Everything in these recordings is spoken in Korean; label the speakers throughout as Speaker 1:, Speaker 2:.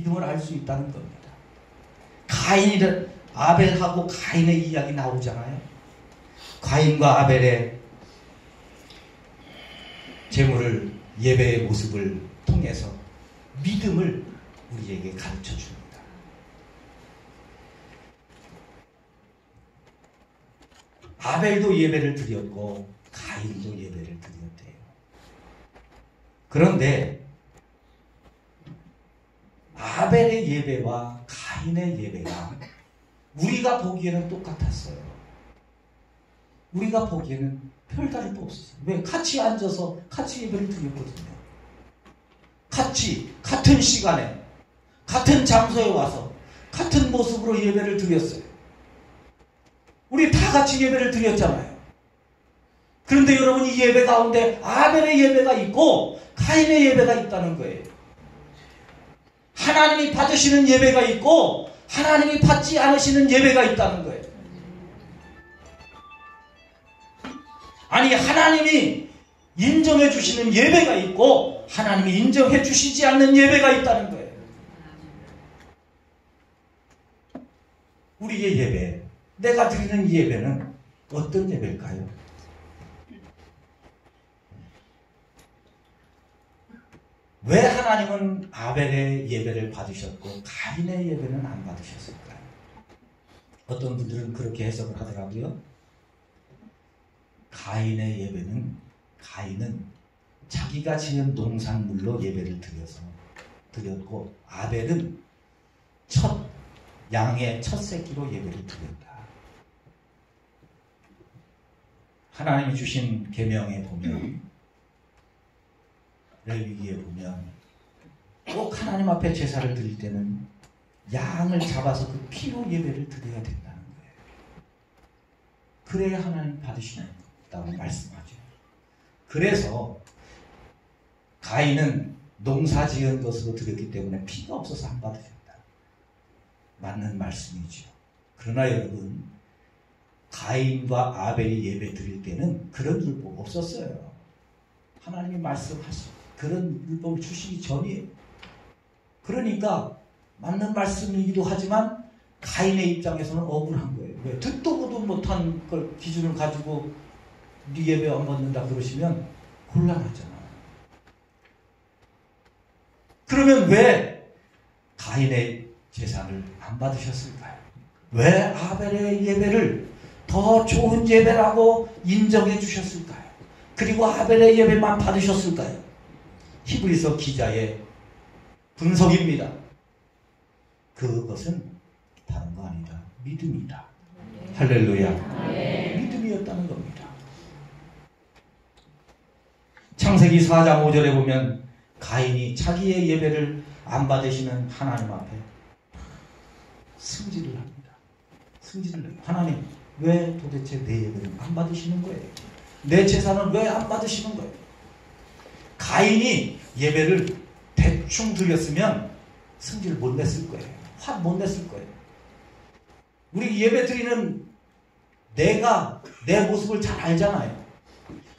Speaker 1: 믿음을 알 수 있다는 겁니다. 가인이든 아벨하고 가인의 이야기 나오잖아요. 가인과 아벨의 제물을 예배의 모습을 통해서 믿음을 우리에게 가르쳐 줍니다. 아벨도 예배를 드렸고 가인도 예배를 드렸대요. 그런데 아벨의 예배와 가인의 예배가 우리가 보기에는 똑같았어요. 우리가 보기에는 별다를 거 없었어요. 왜? 같이 앉아서 같이 예배를 드렸거든요. 같은 시간에 같은 장소에 와서 같은 모습으로 예배를 드렸어요. 우리 다 같이 예배를 드렸잖아요. 그런데 여러분, 이 예배 가운데 아벨의 예배가 있고 가인의 예배가 있다는 거예요. 하나님이 받으시는 예배가 있고 하나님이 받지 않으시는 예배가 있다는 거예요. 아니, 하나님이 인정해 주시는 예배가 있고 하나님이 인정해 주시지 않는 예배가 있다는 거예요. 우리의 예배, 내가 드리는 예배는 어떤 예배일까요? 왜 하나님은 아벨의 예배를 받으셨고 가인의 예배는 안 받으셨을까요? 어떤 분들은 그렇게 해석을 하더라고요. 가인은 자기가 지은 농산물로 예배를 드렸고 아벨은 양의 첫 새끼로 예배를 드렸다. 하나님이 주신 계명에 보면, 레위기에 보면 꼭 하나님 앞에 제사를 드릴 때는 양을 잡아서 그 피로 예배를 드려야 된다는 거예요. 그래야 하나님 받으신다고 말씀하죠. 그래서 가인은 농사 지은 것으로 드렸기 때문에 피가 없어서 안 받으셨다. 맞는 말씀이죠. 그러나 여러분, 가인과 아벨이 예배 드릴 때는 그런 율법 없었어요. 하나님이 말씀하시고 그런 율법을 주시기 전이에요. 그러니까 맞는 말씀이기도 하지만 가인의 입장에서는 억울한 거예요. 왜? 듣도 보도 못한 걸 기준을 가지고 네 예배 안 받는다 그러시면 곤란하잖아요. 그러면 왜 가인의 제사를 안 받으셨을까요? 왜 아벨의 예배를 더 좋은 예배라고 인정해 주셨을까요? 그리고 아벨의 예배만 받으셨을까요? 히브리서 기자의 분석입니다. 그것은 다른 거 아니다. 믿음이다. 할렐루야. 믿음이었다는 겁니다. 창세기 4장 5절에 보면 가인이 자기의 예배를 안 받으시는 하나님 앞에 승질을 합니다. 승질을 해요. 하나님, 왜 도대체 내 예배를 안 받으시는 거예요? 내 제사는 왜 안 받으시는 거예요? 가인이 예배를 대충 드렸으면 승질 못 냈을 거예요. 화 못 냈을 거예요. 우리 예배 드리는 내가 내 모습을 잘 알잖아요.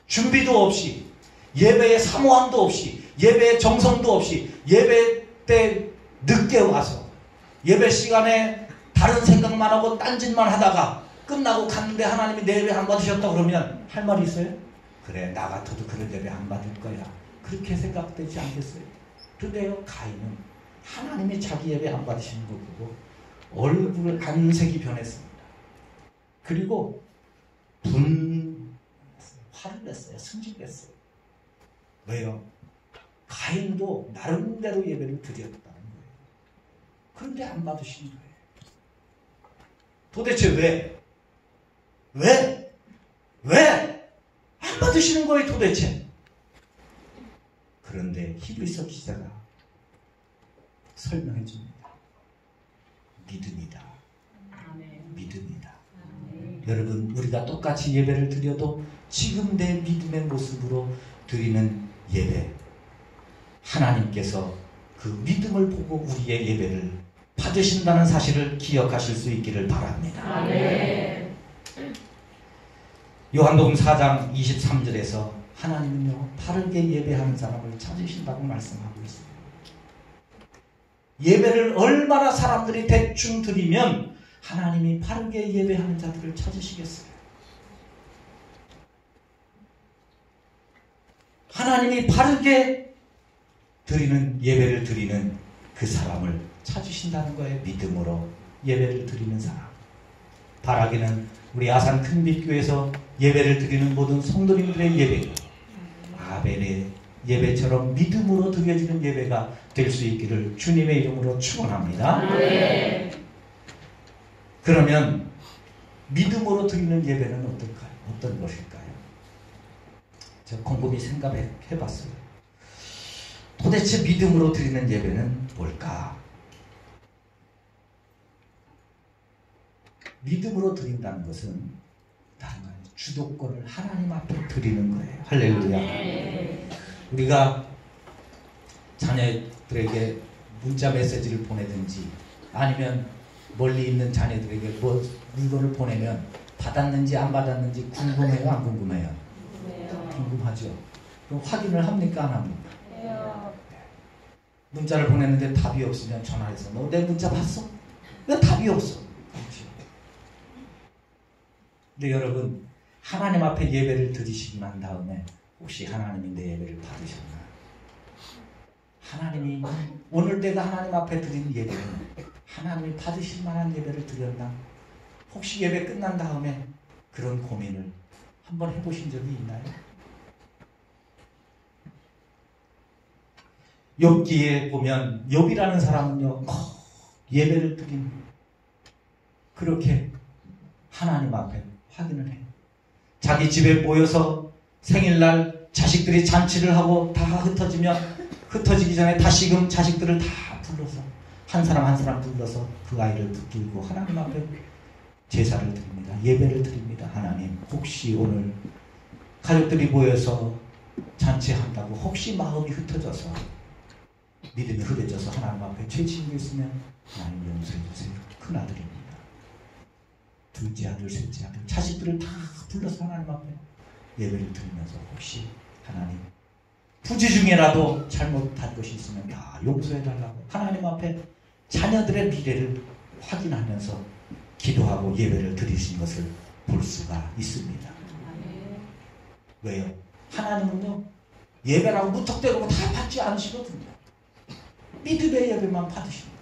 Speaker 1: 준비도 없이, 예배에 사모함도 없이, 예배에 정성도 없이, 예배 때 늦게 와서 예배 시간에 다른 생각만 하고 딴짓만 하다가 끝나고 갔는데 하나님이 내 예배 안 받으셨다 그러면 할 말이 있어요? 그래, 나 같아도 그런 예배 안 받을 거야. 그렇게 생각되지 않겠어요? 그런데요, 가인은 하나님이 자기 예배 안 받으시는 걸 보고 얼굴 안색이 변했습니다. 그리고 화를 냈어요. 승질냈어요. 왜요? 가인도 나름대로 예배를 드렸다는 거예요. 그런데 안 받으시는 거예요. 도대체 왜? 안 받으시는 거예요, 도대체? 그런데 히브리서 기자가 설명해 줍니다. 믿음이다. 믿음이다. 여러분, 우리가 똑같이 예배를 드려도 지금 내 믿음의 모습으로 드리는 예배, 하나님께서 그 믿음을 보고 우리의 예배를 받으신다는 사실을 기억하실 수 있기를 바랍니다. 아멘. 요한복음 4장 23절에서 하나님은요, 바르게 예배하는 사람을 찾으신다고 말씀하고 있습니다. 예배를 얼마나 사람들이 대충 드리면 하나님이 바르게 예배하는 자들을 찾으시겠어요? 하나님이 바르게 드리는 예배를 드리는 그 사람을 찾으신다는 거예요. 믿음으로 예배를 드리는 사람. 바라기는 우리 아산 큰빛교회에서 예배를 드리는 모든 성도님들의 예배가 아벨의 예배처럼 믿음으로 드려지는 예배가 될 수 있기를 주님의 이름으로 축원합니다. 네. 그러면 믿음으로 드리는 예배는 어떨까요? 어떤 것일까요? 제가 곰곰이 생각해봤어요. 도대체 믿음으로 드리는 예배는 뭘까? 믿음으로 드린다는 것은 다른 거예요. 주도권을 하나님 앞에 드리는 거예요. 할렐루야. 우리가 자녀들에게 문자 메시지를 보내든지 아니면 멀리 있는 자녀들에게 뭐 물건을 보내면 받았는지 안 받았는지 궁금해요? 안 궁금해요? 궁금하죠. 그럼 확인을 합니까? 안 합니까? 문자를 보냈는데 답이 없으면 전화해서 너 내 문자 봤어? 왜 답이 없어? 근데 여러분, 하나님 앞에 예배를 드리시고 난 다음에 혹시 하나님이 내 예배를 받으셨나? 하나님이 오늘 내가 하나님 앞에 드린 예배는 하나님이 받으실 만한 예배를 드렸나? 혹시 예배 끝난 다음에 그런 고민을 한번 해보신 적이 있나요? 욥기에 보면 욥이라는 사람은요, 예배를 드린 그렇게 하나님 앞에 확인을 해요. 자기 집에 모여서 생일날 자식들이 잔치를 하고 다 흩어지기 전에 다시금 자식들을 다 불러서 한 사람 한 사람 불러서 그 아이를 붙들고 하나님 앞에 제사를 드립니다. 예배를 드립니다. 하나님, 혹시 오늘 가족들이 모여서 잔치한다고 혹시 마음이 흩어져서 믿음이 흐려져서 하나님 앞에 죄진 게 있으면 하나님 용서해 주세요. 큰아들입니다. 둘째 아들, 셋째 아들, 자식들을 다 불러서 하나님 앞에 예배를 드리면서 혹시 하나님 부지 중에라도 잘못한 것이 있으면 용서해달라고 하나님 앞에 자녀들의 미래를 확인하면서 기도하고 예배를 드리신 것을 볼 수가 있습니다. 왜요? 하나님은요, 예배라고 무턱대고 다 받지 않으시거든요. 믿음의 예배만 받으십니다.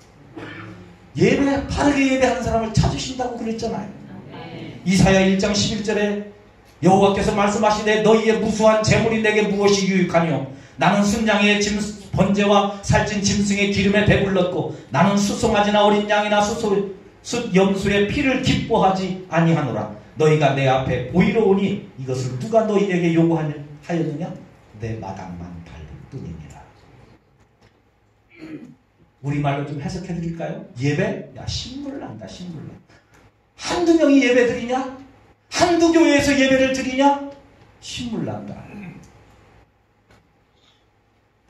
Speaker 1: 예배, 바르게 예배하는 사람을 찾으신다고 그랬잖아요. 이사야 1장 11절에 여호와께서 말씀하시되 너희의 무수한 재물이 내게 무엇이 유익하뇨? 나는 순양의 번제와 살찐 짐승의 기름에 배불렀고 나는 수송아지나 어린 양이나 숫 염소의 피를 기뻐하지 아니하노라. 너희가 내 앞에 보이러 오니 이것을 누가 너희에게 요구하였느냐? 내 마당만 밟을 뿐이니라. 우리말로 좀 해석해 드릴까요? 예배? 야, 신물난다, 신물나. 한두 명이 예배 드리냐? 한두 교회에서 예배를 드리냐? 신물난다.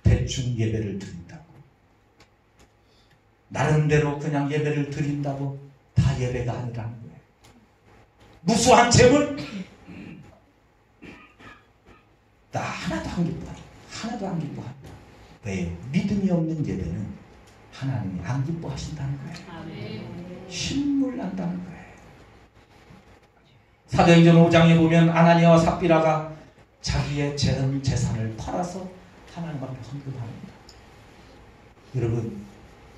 Speaker 1: 대충 예배를 드린다고, 나름대로 그냥 예배를 드린다고 다 예배가 아니라는 거예요. 무수한 재물? 나 하나도 안 기뻐한다. 하나도 안 기뻐한다. 왜요? 믿음이 없는 예배는 하나님이 안 기뻐하신다는 거예요. 신물난다는 거예요. 사도행전 5장에 보면 아나니아와 삽비라가 자기의 재산을 팔아서 하나님 앞에 헌금합니다. 여러분,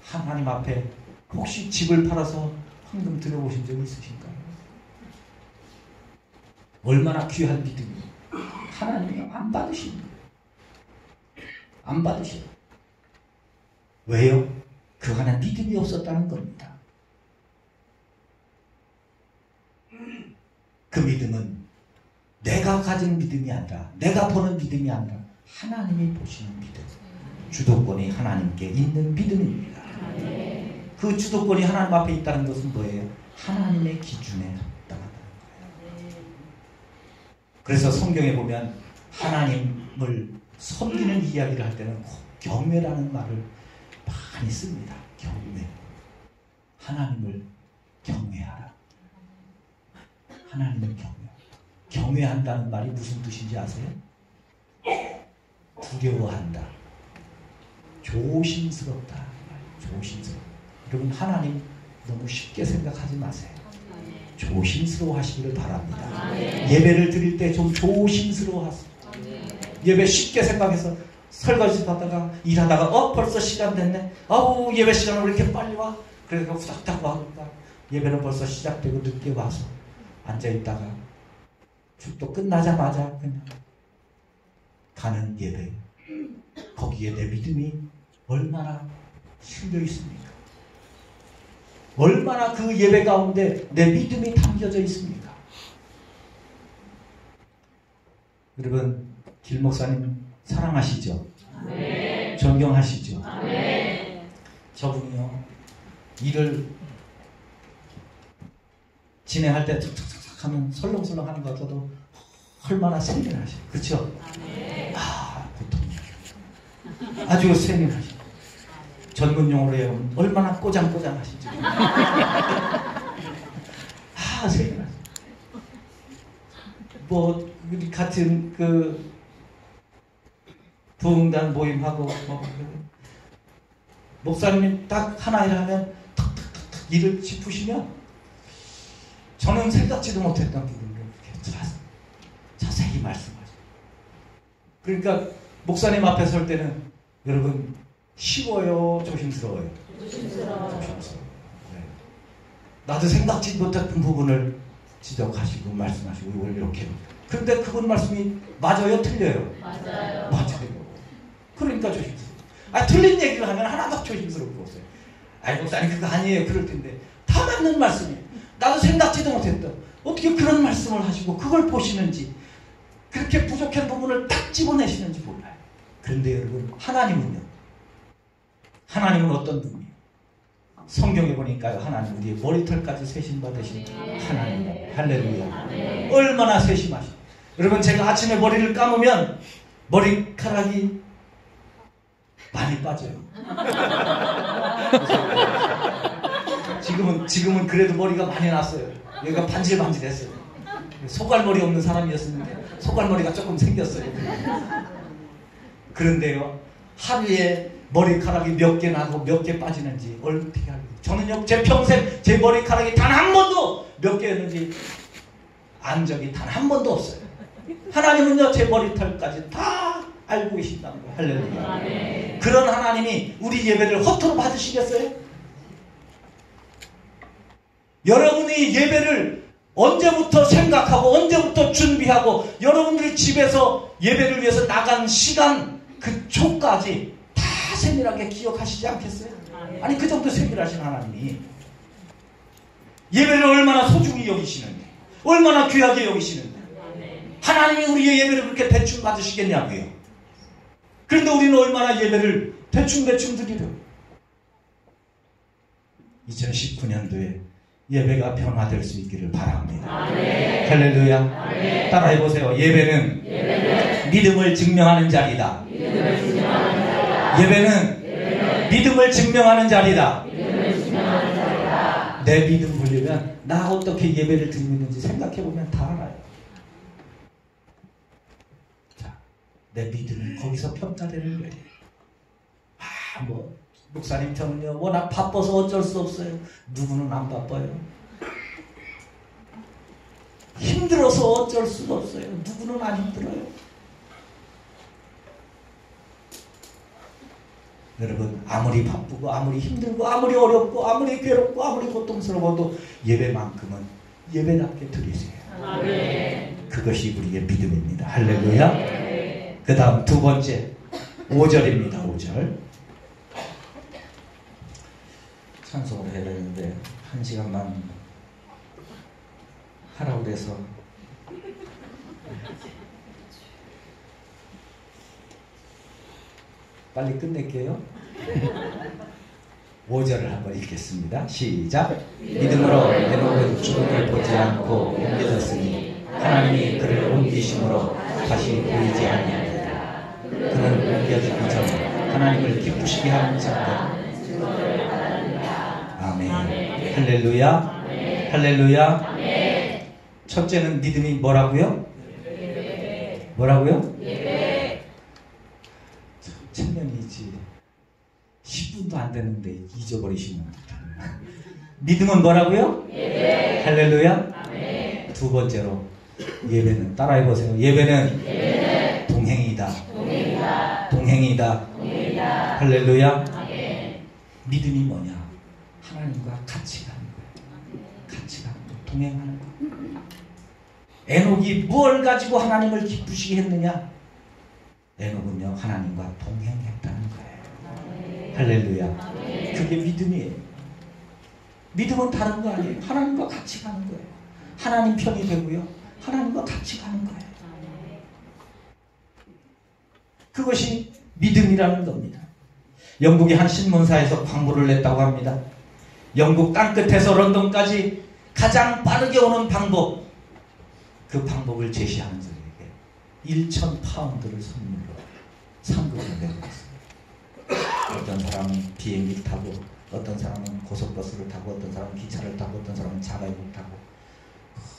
Speaker 1: 하나님 앞에 혹시 집을 팔아서 헌금 드려보신 적 있으신가요? 얼마나 귀한 믿음이에요. 하나님이 안 받으십니다. 안 받으셔요. 왜요? 그 안에 믿음이 없었다는 겁니다. 그 믿음은 내가 가진 믿음이 아니라, 내가 보는 믿음이 아니라 하나님이 보시는 믿음, 주도권이 하나님께 있는 믿음입니다. 그 주도권이 하나님 앞에 있다는 것은 뭐예요? 하나님의 기준에 합당하다는 거예요. 그래서 성경에 보면 하나님을 섬기는 이야기를 할 때는 꼭 경외라는 말을 많이 씁니다. 경외. 하나님을 경외하라. 하나님을 경외. 경외한다는 말이 무슨 뜻인지 아세요? 두려워한다. 조심스럽다. 조심스러워. 여러분 하나님 너무 쉽게 생각하지 마세요. 조심스러워 하시기를 바랍니다. 예배를 드릴 때 좀 조심스러워 하세요. 예배 쉽게 생각해서 설거지 하다가 일하다가 벌써 시간 됐네. 아우 예배 시간은 왜 이렇게 빨리 와? 그래서 후닥닥 와니까 예배는 벌써 시작되고 늦게 와서 앉아있다가 축도 끝나자마자 그냥 가는 예배. 거기에 내 믿음이 얼마나 실려 있습니까? 얼마나 그 예배 가운데 내 믿음이 담겨져 있습니까? 여러분 길 목사님 사랑하시죠? 네. 존경하시죠? 네. 저분이요 일을 진행할 때 툭툭툭 하면 설렁설렁 하는 것 같아도 얼마나 세밀하셔. 그렇죠? 네. 보통이에요. 아주 세밀하셔. 전문 용어로 하면 얼마나 꼬장꼬장 하시죠? 세밀하셔. 우리 같은 부흥단 모임하고 목사님이 딱 하나 일하면 탁탁탁 일을 짚으시면 저는 생각지도 못했던 부분을 이렇게 자세히 말씀하죠. 그러니까 목사님 앞에 설 때는 여러분 쉬워요, 조심스러워요? 조심스러워요. 네. 나도 생각지 못했던 부분을 지적하시고 말씀하시고 오늘 이렇게. 그런데 그분 말씀이 맞아요, 틀려요? 맞아요. 맞아요. 그러니까 조심스러워요. 틀린 얘기를 하면 하나도 조심스럽고 없어요. 목사님 그거 아니에요. 그럴 텐데 다 맞는 말씀이에요. 나도 생각지도 못했던 어떻게 그런 말씀을 하시고 그걸 보시는지 그렇게 부족한 부분을 딱 집어내시는지 몰라요. 그런데 여러분 하나님은 어떤 분이에요? 성경에 보니까요 하나님 우리의 머리털까지 세심받으신 하나님. 할렐루야. 얼마나 세심하시죠. 여러분 제가 아침에 머리를 감으면 머리카락이 많이 빠져요. 지금은 그래도 머리가 많이 났어요. 여기가 반질반질했어요. 소갈머리 없는 사람이었는데 소갈머리가 조금 생겼어요. 그런데요 하루에 머리카락이 몇 개 나고 몇 개 빠지는지 어떻게 알고. 저는요 제 평생 제 머리카락이 단 한 번도 몇 개였는지 안 적이 단 한 번도 없어요. 하나님은요 제 머리털까지 다 알고 계신다는 거예요. 할렐루야. 네. 그런 하나님이 우리 예배를 허투루 받으시겠어요? 여러분이 예배를 언제부터 생각하고 언제부터 준비하고 여러분들이 집에서 예배를 위해서 나간 시간 그 초까지 다 세밀하게 기억하시지 않겠어요? 아니 그 정도 세밀하신 하나님이 예배를 얼마나 소중히 여기시는데 얼마나 귀하게 여기시는데 하나님이 우리의 예배를 그렇게 대충 받으시겠냐고요. 그런데 우리는 얼마나 예배를 대충 드리려. 2019년도에 예배가 변화될 수 있기를 바랍니다. 할렐루야. 따라해보세요. 예배는 믿음을 증명하는 자리다. 예배는 믿음을 증명하는 자리다. 내 믿음 보려면 나 어떻게 예배를 드리고 있는지 생각해보면 다 알아요. 내 믿음은 거기서 평가되는 거예요. 목사님 저는요 워낙 바빠서 어쩔 수 없어요. 누구는 안 바빠요. 힘들어서 어쩔 수가 없어요. 누구는 안 힘들어요. 여러분 아무리 바쁘고 아무리 힘들고 아무리 어렵고 아무리 괴롭고 아무리 고통스러워도 예배만큼은 예배답게 드리세요. 그것이 우리의 믿음입니다. 할렐루야. 그 다음 두 번째 5절입니다. 5절 찬송을 해야 되는데 1시간만 하라고 그래서 빨리 끝낼게요. 5절을 한번 읽겠습니다. 시작. 믿음으로 에녹은 죽음을 보지 않고 옮겨졌으니 하나님이 그를 옮기심으로 다시 보이지 아니하니라. 그는 옮겨지기 전에 하나님을 기쁘시게 하는 자다. 아멘. 할렐루야. 할렐루야. 첫째는 믿음이 뭐라고요? 뭐라고요? 천년이지 10분도 안 됐는데 잊어버리시는 믿음은 뭐라고요? 예배. 할렐루야. 아멘. 두 번째로 예배는 따라해보세요. 예배는 동행이다. 동행이다. 할렐루야. 아멘. 믿음이 뭐냐? 하나님과 같이 가는 거예요. 같이 가는 거, 동행하는 거. 에녹이 무엇을 가지고 하나님을 기쁘시게 했느냐? 에녹은요, 하나님과 동행했다는 거예요. 할렐루야. 그게 믿음이에요. 믿음은 다른 거 아니에요. 하나님과 같이 가는 거예요. 하나님 편이 되고요, 하나님과 같이 가는 거예요. 그것이 믿음이라는 겁니다. 영국의 한 신문사에서 광고를 냈다고 합니다. 영국 땅끝에서 런던까지 가장 빠르게 오는 방법, 그 방법을 제시하는 자에게 1,000파운드를 선물로 상금을 내놓았어요. 어떤 사람은 비행기를 타고, 어떤 사람은 고속버스를 타고, 어떤 사람은 기차를 타고, 어떤 사람은 자가용을 타고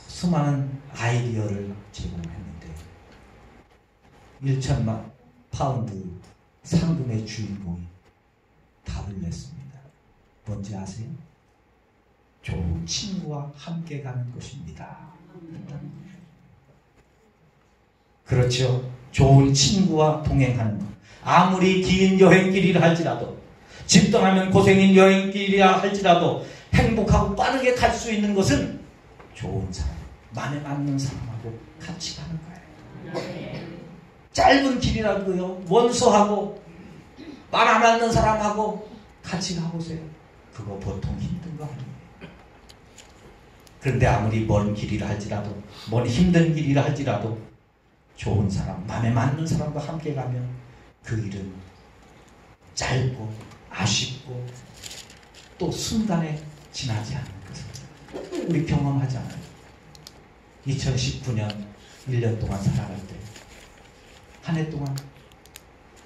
Speaker 1: 수많은 아이디어를 제공했는데 1,000만 파운드 상금의 주인공이 답을 냈습니다. 뭔지 아세요? 좋은 친구와 함께 가는 것입니다. 그렇죠. 좋은 친구와 동행하는 것. 아무리 긴 여행길이라 할지라도, 집 떠나면 고생인 여행길이라 할지라도 행복하고 빠르게 갈 수 있는 것은 좋은 사람, 마음에 맞는 사람하고 같이 가는 거예요. 짧은 길이라도요, 원수하고 말 안 맞는 사람하고 같이 가보세요. 그거 보통 힘든 거 아니에요. 그런데 아무리 먼 길이라 할지라도, 먼 힘든 길이라 할지라도 좋은 사람, 마음에 맞는 사람과 함께 가면 그 일은 짧고 아쉽고 또 순간에 지나지 않는 것을 우리 경험하잖아요. 2019년 1년 동안 살아갈 때 한 해 동안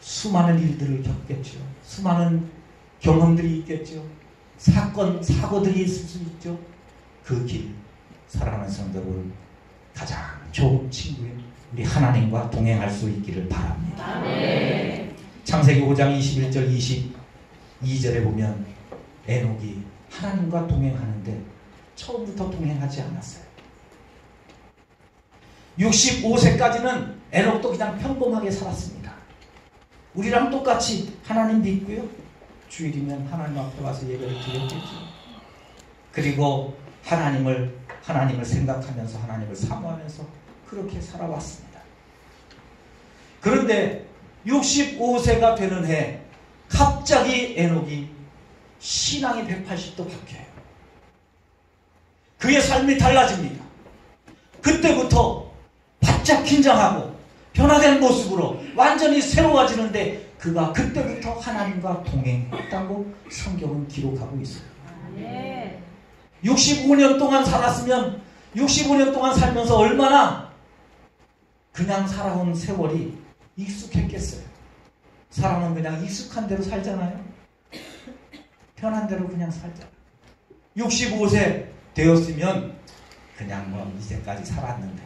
Speaker 1: 수많은 일들을 겪겠죠. 수많은 경험들이 있겠죠. 사건, 사고들이 있을 수 있죠. 그 길 살아가는 성도를 가장 좋은 친구인 우리 하나님과 동행할 수 있기를 바랍니다. 아멘. 창세기 5장 21절 22절에 보면 에녹이 하나님과 동행하는데 처음부터 동행하지 않았어요. 65세까지는 에녹도 그냥 평범하게 살았습니다. 우리랑 똑같이 하나님 믿고요, 주일이면 하나님 앞에 와서 예배를 드렸겠죠. 그리고 하나님을 생각하면서, 하나님을 사모하면서 그렇게 살아왔습니다. 그런데 65세가 되는 해 갑자기 에녹이 신앙이 180도 바뀌어요. 그의 삶이 달라집니다. 그때부터 바짝 긴장하고 변화된 모습으로 완전히 새로워지는데, 그가 그때부터 하나님과 동행했다고 성경은 기록하고 있어요. 65년 동안 살았으면 65년 동안 살면서 얼마나 그냥 살아온 세월이 익숙했겠어요. 사람은 그냥 익숙한 대로 살잖아요. 편한 대로 그냥 살잖아요. 65세 되었으면 그냥 뭐 이제까지 살았는데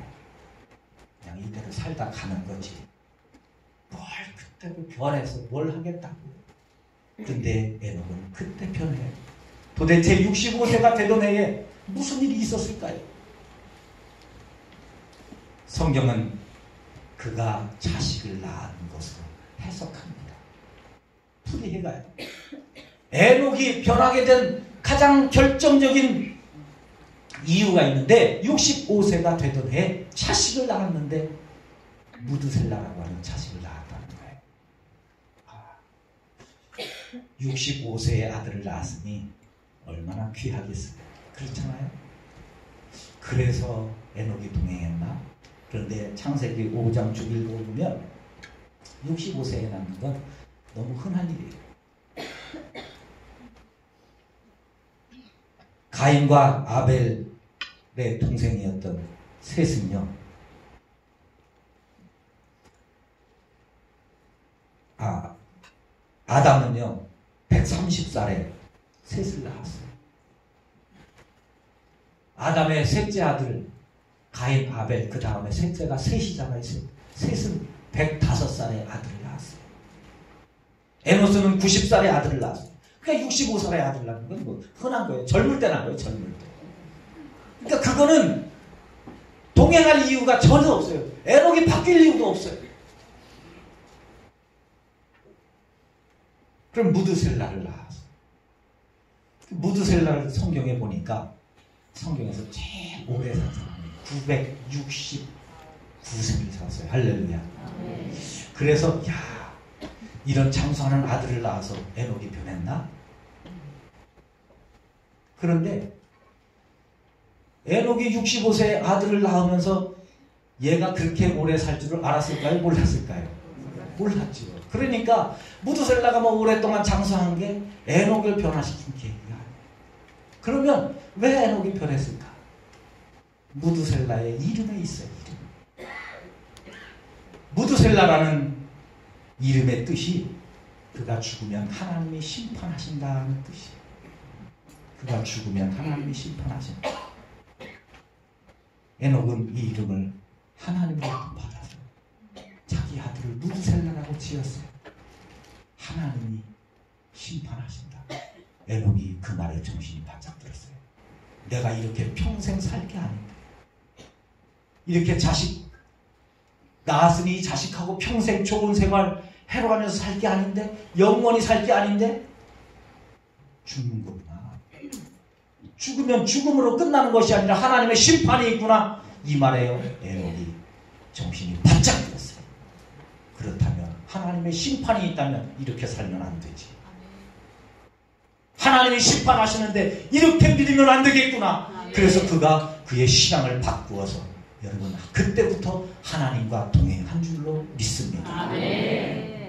Speaker 1: 그냥 이대로 살다 가는 거지, 뭘 그때도 변해서 뭘 하겠다고. 근데 에녹은 그때 변해요. 도대체 65세가 되던 해에 무슨 일이 있었을까요? 성경은 그가 자식을 낳은 것으로 해석합니다. 풀이해가요. 에녹이 변하게 된 가장 결정적인 이유가 있는데, 65세가 되던 해에 자식을 낳았는데 무드셀라라고 하는 자식을 낳았다는 거예요. 65세의 아들을 낳았으니 얼마나 귀하겠어요. 그렇잖아요. 그래서 에녹이 동행했나? 그런데 창세기 5장 쭉 읽어보면 65세에 낳는 건 너무 흔한 일이에요. 가인과 아벨의 동생이었던 셋은요, 아담은요 130살에 셋을 낳았어요. 아담의 셋째 아들 가인, 아벨, 그 다음에 셋째가 셋이잖아요. 셋은 105살에 아들을 낳았어요. 에노스는 90살에 아들을 낳았어요. 그러니까 65살의 아들 낳는 건 뭐 흔한 거예요. 젊을 때 난 거예요. 젊을 때. 그러니까 그거는 동행할 이유가 전혀 없어요. 에녹이 바뀔 이유도 없어요. 그럼 무드셀라를 낳았어. 무드셀라를 성경에 보니까 성경에서 제일 오래 산 사람이 969생을 살았어요. 할렐루야. 그래서 야, 이런 장수하는 아들을 낳아서 에녹이 변했나? 그런데 에녹이 65세의 아들을 낳으면서 얘가 그렇게 오래 살 줄을 알았을까요? 몰랐을까요? 몰랐죠. 그러니까 무드셀라가 뭐 오랫동안 장수한 게 에녹을 변화시킨 계기가 아니에요. 그러면 왜 에녹이 변했을까? 무드셀라의 이름에 있어요. 이름. 무드셀라라는 이름의 뜻이 그가 죽으면 하나님이 심판하신다는 뜻이에요. 그가 죽으면 하나님이 심판하신다. 에녹은 이 이름을 하나님으로부터 받아서 자기 아들을 무드셀라라고 지었어요. 하나님이 심판하신다. 에녹이 그 말에 정신이 바짝 들었어요. 내가 이렇게 평생 살 게 아닌데, 이렇게 자식 낳았으니 이 자식하고 평생 좋은 생활 해로하면서 살 게 아닌데, 영원히 살 게 아닌데 죽는 거구나. 죽으면 죽음으로 끝나는 것이 아니라 하나님의 심판이 있구나. 이 말에요. 에녹이 정신이 바짝 들었어요. 그렇다면 하나님의 심판이 있다면 이렇게 살면 안 되지. 하나님이 심판하시는데 이렇게 믿으면 안 되겠구나. 그래서 그가 그의 신앙을 바꾸어서 여러분 그때부터 하나님과 동행한 줄로 믿습니다.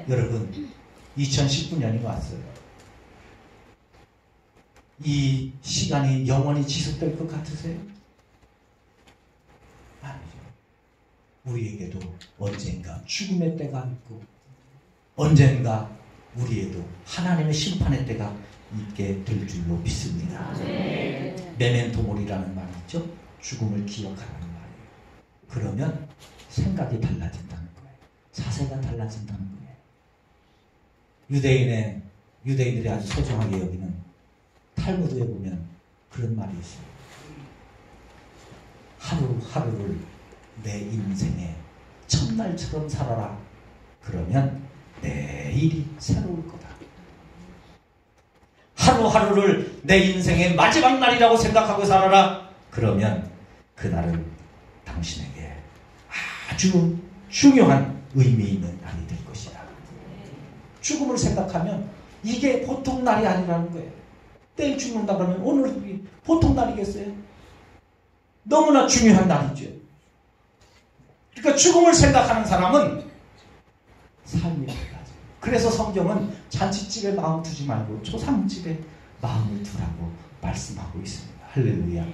Speaker 1: 여러분 2019년이 왔어요. 이 시간이 영원히 지속될 것 같으세요? 아니죠. 우리에게도 언젠가 죽음의 때가 있고 언젠가 우리에도 하나님의 심판의 때가 있게 될 줄로 믿습니다. 메멘토 모리라는 말이 있죠. 죽음을 기억하라는 말이에요. 그러면 생각이 달라진다는 거예요. 자세가 달라진다는 거예요. 유대인들이 아주 소중하게 여기는 탈무드에 보면 그런 말이 있어요. 하루하루를 내 인생의 첫날처럼 살아라. 그러면 내일이 새로울 거다. 하루하루를 내 인생의 마지막 날이라고 생각하고 살아라. 그러면 그날은 당신에게 아주 중요한 의미 있는 날이 될 것이다. 죽음을 생각하면 이게 보통 날이 아니라는 거예요. 내일 죽는다 그러면 오늘이 보통 날이겠어요? 너무나 중요한 날이죠. 그러니까 죽음을 생각하는 사람은 삶이 달라져요. 그래서 성경은 잔치집에 마음 두지 말고 초상집에 마음을 두라고 말씀하고 있습니다. 할렐루야.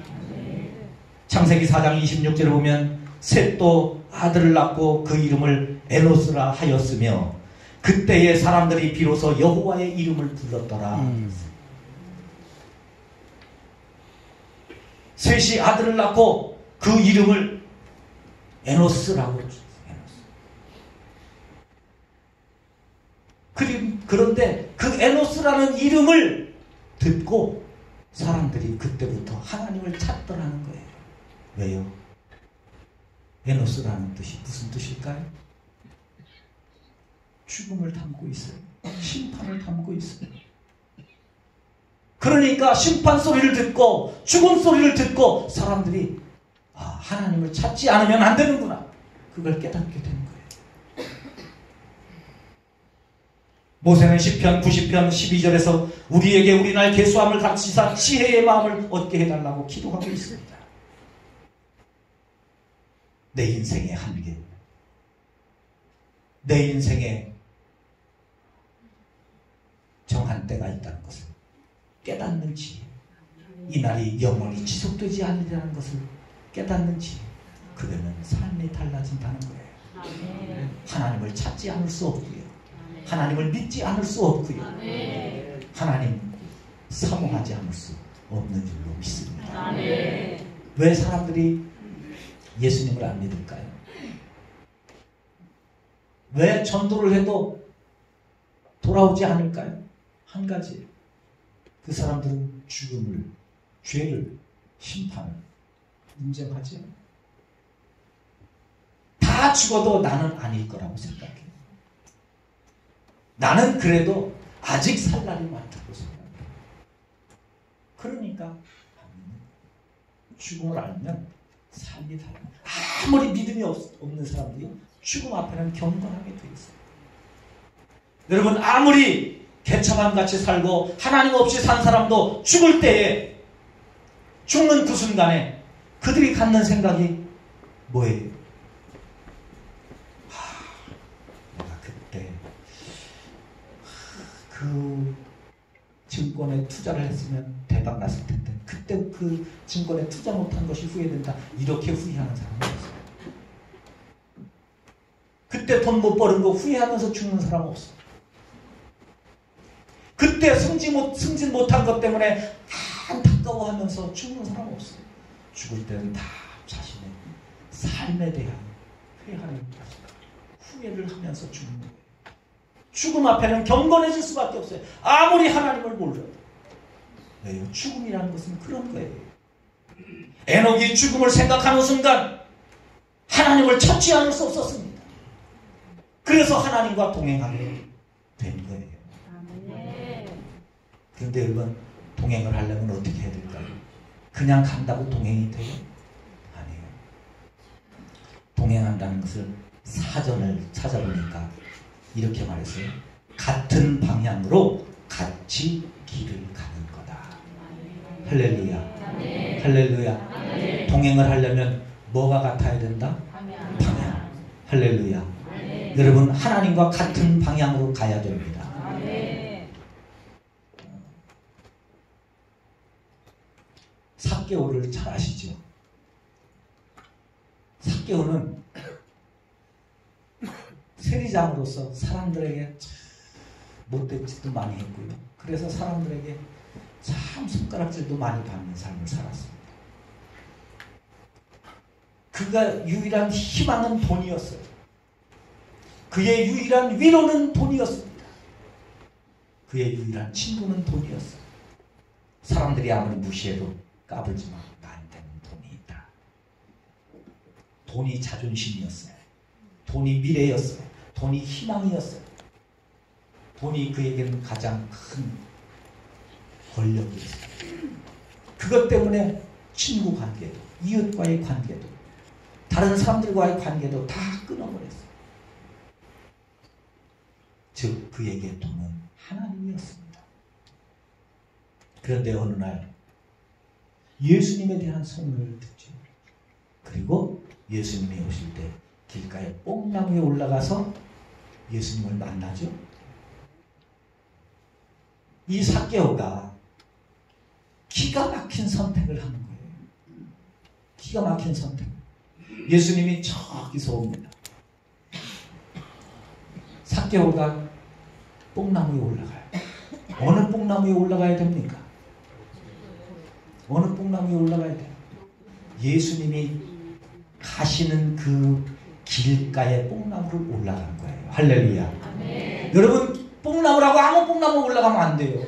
Speaker 1: 창세기 4장 26절에 보면 셋도 아들을 낳고 그 이름을 에노스라 하였으며 그때의 사람들이 비로소 여호와의 이름을 불렀더라. 셋이 아들을 낳고 그 이름을 에노스라고 줬어요. 그런데 그 에노스라는 이름을 듣고 사람들이 그때부터 하나님을 찾더라는 거예요. 왜요? 에노스라는 뜻이 무슨 뜻일까요? 죽음을 담고 있어요. 심판을 담고 있어요. 그러니까 심판 소리를 듣고 죽음 소리를 듣고 사람들이 하나님을 찾지 않으면 안 되는구나. 그걸 깨닫게 된 거예요. 모세는 시편 90편 12절에서 우리에게 우리날 계수함을 가르치사 지혜의 마음을 얻게 해달라고 기도하고 있습니다. 내 인생의 한계, 내 인생에 정한 때가 있다는 것을 깨닫는 지혜, 이 날이 영원히 지속되지 않으리라는 것을 깨닫는 지혜, 그러면 삶이 달라진다는 거예요. 하나님을 찾지 않을 수 없고요. 하나님을 믿지 않을 수 없고요. 하나님 사모하지 않을 수 없는 줄로 믿습니다. 왜 사람들이 예수님을 안 믿을까요? 왜 전도를 해도 돌아오지 않을까요? 한 가지, 그 사람들은 죽음을, 죄를, 심판을 인정하지. 다 죽어도 나는 아닐 거라고 생각해. 나는 그래도 아직 살 날이 많다고 생각해. 그러니까 죽음을 알면 삶이 달라. 아무리 믿음이 없는 사람들이 죽음 앞에는 경건하게 돼 있어요. 여러분, 아무리 개처남같이 살고 하나님 없이 산 사람도 죽을 때에, 죽는 그 순간에 그들이 갖는 생각이 뭐예요? 내가 그때 그 증권에 투자를 했으면 대박 났을 텐데, 그때 그 증권에 투자 못한 것이 후회된다, 이렇게 후회하는 사람은 없어요. 그때 돈 못 버는 거 후회하면서 죽는 사람은 없어. 그때 승진 못한 것 때문에 안타까워하면서 죽는 사람은 없어요. 죽을 때는 다 자신의 삶에 대한 회하는 후회를 하면서 죽는 거예요. 죽음 앞에는 경건해질 수밖에 없어요. 아무리 하나님을 몰라도. 왜요? 죽음이라는 것은 그런 거예요. 에녹이 죽음을 생각하는 순간 하나님을 찾지 않을 수 없었습니다. 그래서 하나님과 동행하게 된 거예요. 그런데 여러분, 동행을 하려면 어떻게 해야 될까요? 그냥 간다고 동행이 돼요? 아니에요. 동행한다는 것을 사전을 찾아보니까 이렇게 말했어요. 같은 방향으로 같이 길을 가는 거다. 할렐루야. 할렐루야. 동행을 하려면 뭐가 같아야 된다? 방향. 할렐루야. 여러분, 하나님과 같은 방향으로 가야 됩니다. 삭개오를 잘 아시죠? 삭개오는 세리장으로서 사람들에게 못된 짓도 많이 했고요. 그래서 사람들에게 참 손가락질도 많이 받는 삶을 살았습니다. 그가 유일한 희망은 돈이었어요. 그의 유일한 위로는 돈이었습니다. 그의 유일한 친구는 돈이었어요. 사람들이 아무리 무시해도 까불지 마. 나한테는 돈이 있다. 돈이 자존심이었어요. 돈이 미래였어요. 돈이 희망이었어요. 돈이 그에게는 가장 큰 권력이었어요. 그것 때문에 친구 관계도, 이웃과의 관계도, 다른 사람들과의 관계도 다 끊어버렸어요. 즉, 그에게 돈은 하나님이었습니다. 그런데 어느 날 예수님에 대한 소문을 듣죠. 그리고 예수님이 오실 때 길가에 뽕나무에 올라가서 예수님을 만나죠. 이 삭개오가 기가 막힌 선택을 하는 거예요. 기가 막힌 선택. 예수님이 저기서 옵니다. 삭개오가 뽕나무에 올라가요. 어느 뽕나무에 올라가야 됩니까? 어느 뽕나무에 올라가야 돼요? 예수님이 가시는 그 길가에 뽕나무를 올라간 거예요. 할렐루야. 네. 여러분, 뽕나무라고 아무 뽕나무 올라가면 안 돼요.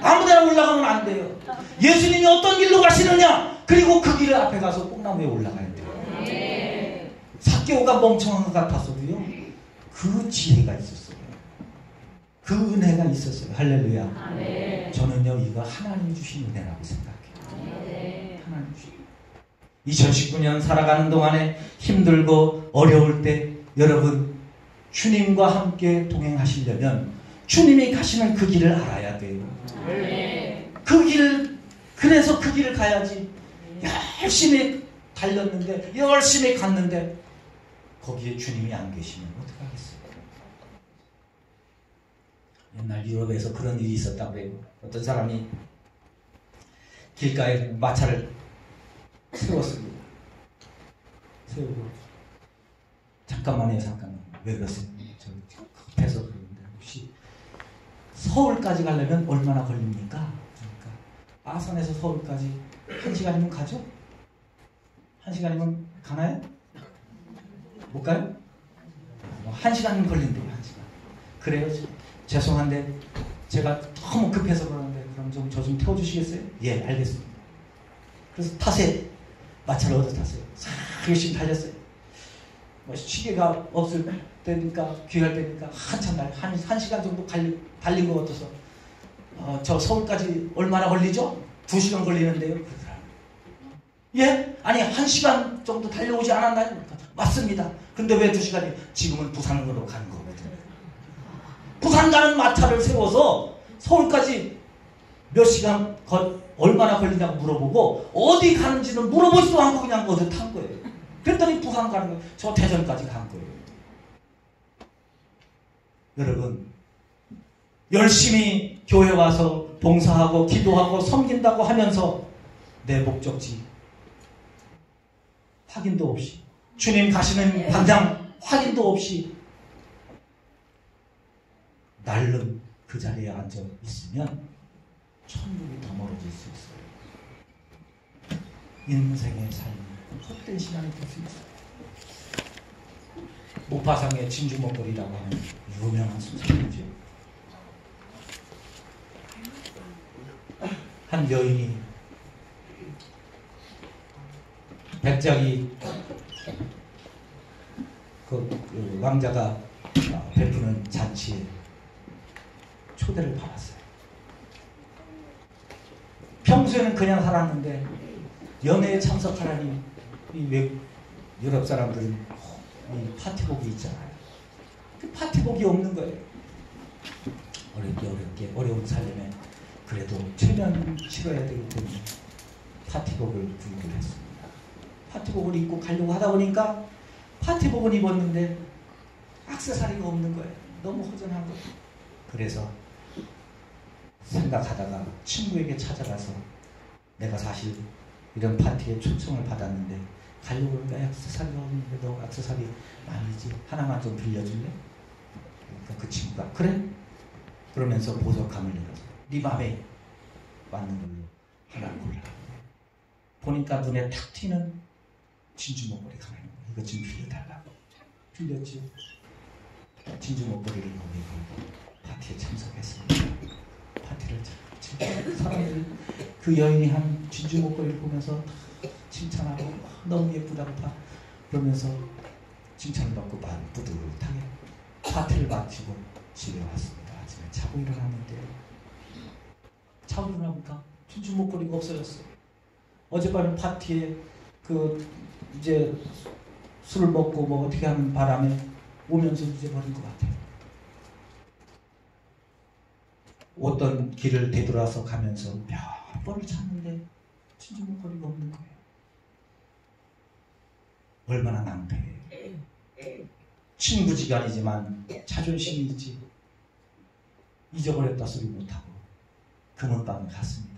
Speaker 1: 아무데나 올라가면 안 돼요. 예수님이 어떤 길로 가시느냐, 그리고 그 길 앞에 가서 뽕나무에 올라가야 돼요. 네. 삭개오가 멍청한 것 같아서도요, 그 지혜가 있었어요. 그 은혜가 있었어요. 할렐루야. 네. 저는요, 이거 하나님이 주신 은혜라고 생각해요. 네. 하나님 주신. 2019년 살아가는 동안에 힘들고 어려울 때 여러분, 주님과 함께 동행하시려면 주님이 가시는 그 길을 알아야 돼요. 네. 그래서 그 길을 가야지. 열심히 달렸는데, 열심히 갔는데 거기에 주님이 안 계시면 어떡하겠어요? 옛날 유럽에서 그런 일이 있었다고 해요. 어떤 사람이 길가에 마차를 세웠습니다. 세우고, 잠깐만요, 잠깐만. 왜 그러세요? 저 급해서 그러는데, 혹시 서울까지 가려면 얼마나 걸립니까? 그러니까 아산에서 서울까지 1시간이면 가죠? 1시간이면 가나요? 못 가요? 1시간이면 걸린대요. 1시간. 그래요? 죄송한데 제가 너무 급해서 그러는데 그럼 저 좀 태워주시겠어요? 예, 알겠습니다. 그래서 타세요. 마차를 얻어 탔어요. 싹 열심히 달렸어요. 뭐 시계가 없을 때니까, 귀할 때니까 한참 한 시간 정도 달린 것 같아서 저 서울까지 얼마나 걸리죠? 2시간 걸리는데요. 그러더라고요. 예? 아니 1시간 정도 달려오지 않았나요? 맞습니다. 근데 왜 2시간이? 지금은 부산으로 가는 거거든요. 부산 가는 마차를 세워서 서울까지 몇 시간 얼마나 걸리냐고 물어보고 어디 가는지는 물어보지도 않고 그냥 어디 탄 거예요. 그랬더니 부산 가는 거예요. 저 대전까지 간 거예요. 여러분, 열심히 교회 와서 봉사하고 기도하고 섬긴다고 하면서 내 목적지 확인도 없이, 주님 가시는 방향 확인도 없이 날름 그 자리에 앉아 있으면 천국이 더 멀어질 수 있어요. 인생의 삶이 헛된 시간이 될 수 있어요. 목파상의 진주목걸이라고 하는 유명한 수상이죠. 한 여인이 백작이 그 왕자가 베푸는 잔치에 초대를 받았어요. 평소에는 그냥 살았는데 연회에 참석하라니 이 유럽 사람들은 이 파티복이 있잖아요. 그 파티복이 없는 거예요. 어렵게 어려운 삶에 그래도 최면 치러야 되기 때문에 파티복을 구입을 했습니다. 파티복을 입고 가려고 하다 보니까 파티복은 입었는데 액세서리가 없는 거예요. 너무 허전한 거예요. 그래서 생각하다가 친구에게 찾아가서 내가 사실 이런 파티에 초청을 받았는데 가려고 하니까 액세서리가 없는데 너 액세서리 아니지? 하나만 좀 빌려줄래? 그러니까 그 친구가 그래? 그러면서 보석함을 열어서 네 맘에 맞는 걸로 하나 골라. 보니까 눈에 탁 튀는 진주 목걸이가 있는 거예요. 이거 좀 빌려달라고. 빌렸죠. 진주 목걸이를 거기 걸고 파티에 참석했습니다. 파티를 사람들이 그 여인이 한 진주 목걸이를 보면서 칭찬하고 너무 예쁘다고 다 그러면서 칭찬을 받고 뿌듯하게 파티를 마치고 집에 왔습니다. 아침에 자고 일어났는데 자고 일어나니까 진주 목걸이가 없어졌어요. 어젯밤에 파티에 이제 술을 먹고 뭐 어떻게 하는 바람에 오면서 잊어버린 것 같아요. 어떤 길을 되돌아서 가면서 몇 번을 찾는데 진주 목걸이가 없는 거예요. 얼마나 낭패예요. 친구지간이지만 자존심이 있지. 잊어버렸다 소리 못하고 금은방에 갔습니다.